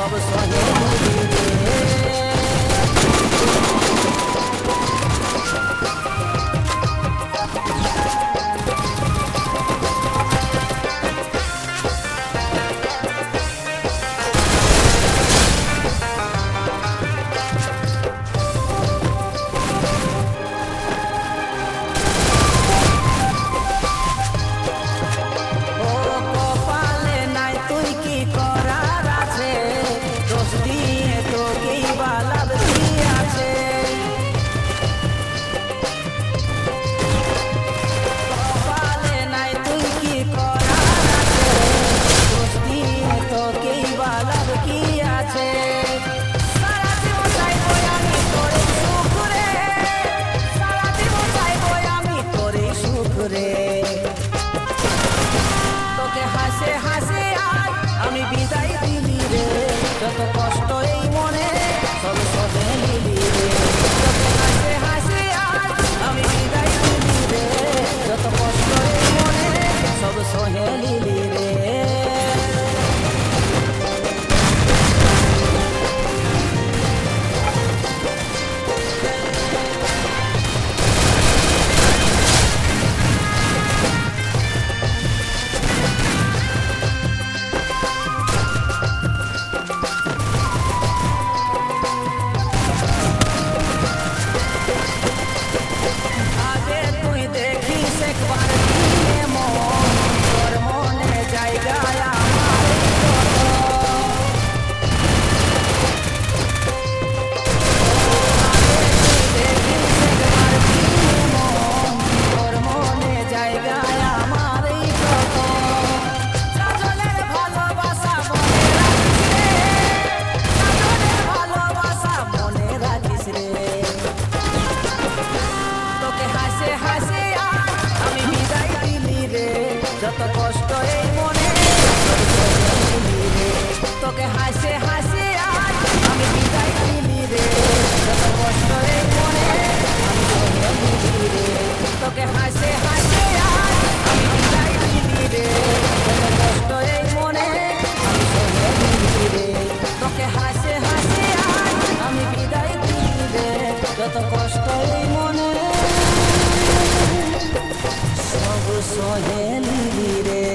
সব সহে নিবি রে। তোকে হাসে হাসে আজ আমি বিদায় দিলি রে, যত কষ্ট এই মনে সব সহে নিলি রে। তোকে হাসে হাসে আজ আমি বিদায় দিলি রে, যত কষ্ট এই মনে সব সহে নিলি রে। যত কষ্ট এই মনে তোকে হাসে হাসে আজ আমি বিদায় দিলি রে, যত কষ্ট এই মনে আমি সহে নিলি রে। তোকে হাসে হাসে আজ আমি বিদায় দিলি রে, যত কষ্ট এই মনে আমি সহে নিলি রে। তোকে হাসে হাসে আজ আমি বিদায় দিলি রে, যত কষ্ট এই মনে সব সহে নিলি রে।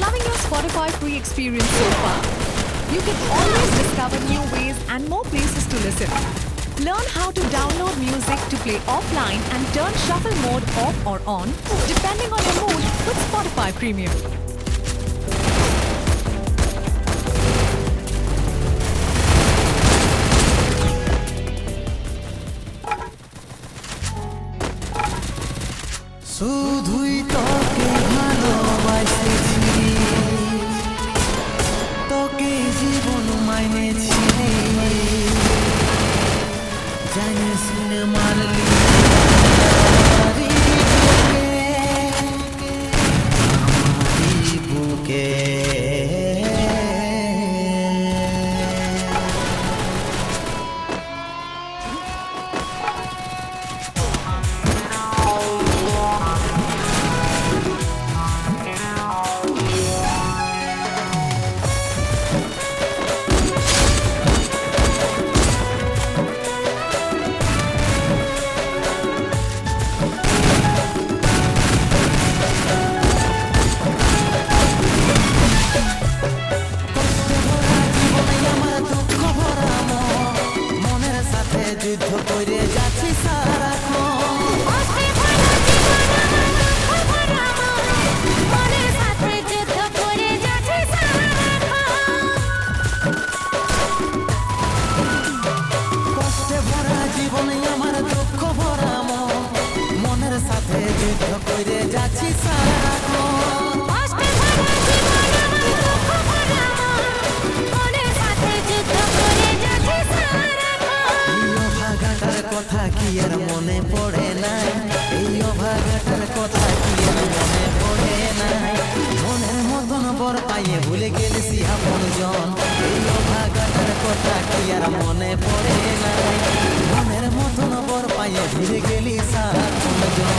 Loving your Spotify free experience so far? You can always discover new ways and more places to listen. Learn how to download music to play offline and turn shuffle mode off or on depending on your mood with Spotify Premium. শুধুই তোকে ভালোবাসেছি, তোকে জীবন মাইনেছি, জানে শুনে মারলি বুকে। যুদ্ধ করে যাচ্ছি কষ্টে ভরা জীবনে আমার দুঃখ ভরা মনের সাথে যুদ্ধ করে যাচ্ছি সারাক্ষণ। কথা কি আর মনে পড়ে নাই, এই অভাগাটার কথা কি আর মনে পড়ে নাই। মনের মতন বর পাইয়ে ভুলে গেলেছি আপন জন, এই অভাগাটার কথা কি আর মনে পড়ে নাই। ভুলে গেলি সারা জন।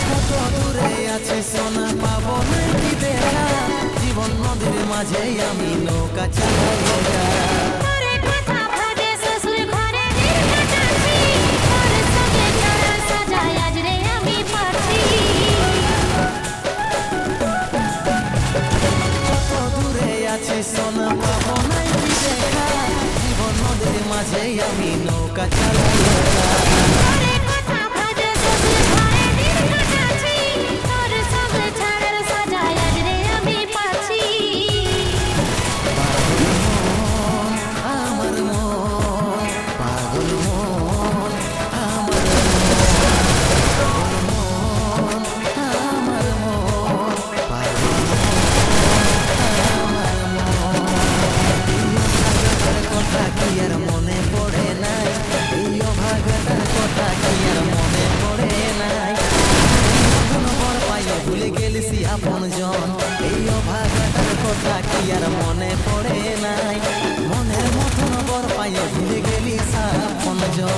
কত দূরে আছি সোনা পাবো নাকি দেখা, জীবন নদীর মাঝে আমি নৌকা চালাই একা। তোরে কথা ভাবে শ্বশুর ঘরে দিন কাটাচ্ছি, তোর সঙ্গে ছাড়া সাজায় আজ রে আমি পাচ্ছি। কত দূরে আছি সোনা পাবো নাকি দেখা, জীবন নদীর মাঝে আমি নৌকা চালাই একা। তোরে কথা ভাবে শ্বশুর ঘরে দিন কাটাচ্ছি, তোর সঙ্গে ছাড়া সাজায় আজ রে আমি পাচ্ছি। আমার মন পাগল মন, আমার মন আমার মন পাগল আমার মন। কথা কি আর মনে পড়ে নাই, এই অভাগাটার কথা কি আর মনে পড়ে নাই। কোন বর পাইয়া ভুলে গেলিসি আপন জন, এই অভাগাটার কথা কি আর মনে পড়ে নাই। মনের মতন বর পাইয়া ভুলে গেলি আপন জন।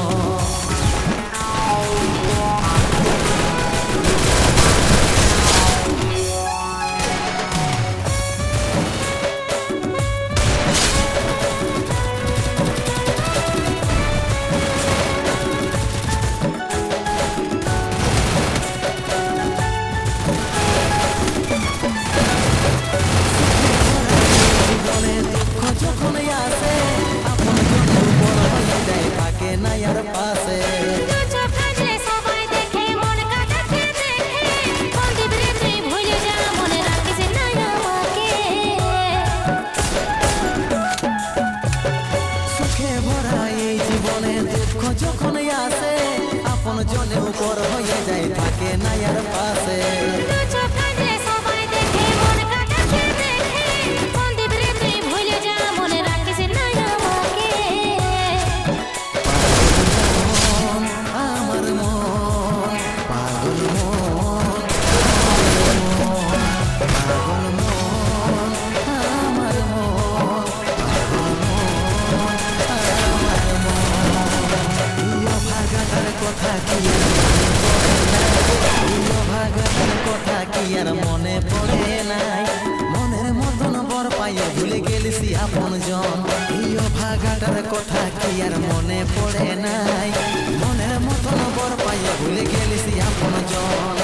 জীবনে দুঃখ যখন আসে, আপন জন উপর হয়ে যায় থাকে না আর পাশে। দু চোখে যে সবাই দেখে মন কাটাতে দেখে, বন্দি রে তুই ভুলে যা মনে রাখিস না আমাকে। সুখে ভরা এই জীবনে দুঃখ যখন আসে, আপন জনে উপর হয়ে যায় থাকে না আর পাশে। দু চোখে যে সবাই দেখে মন কাটাতে দেখে, বন্দি রে তুই ভুলে যা মনে রাখিস না আমাকে। আমার মন পাগল মন, পাগল মন আমার মন, পাগল মন আমার মন। ইয়ো ভাগাটার কথা কি আর ইয়ো ভাগাটার কথা কি আর মনে পড়ে নাই। মনের মতন বর পাইয়া ভুলে গেলিসি আপন জন, ইয়ো ভাগাটার কথা কি আর মনে পড়ে নাই। মনের মতন বর পাইয়া ভুলে গেলিসি আপন জন।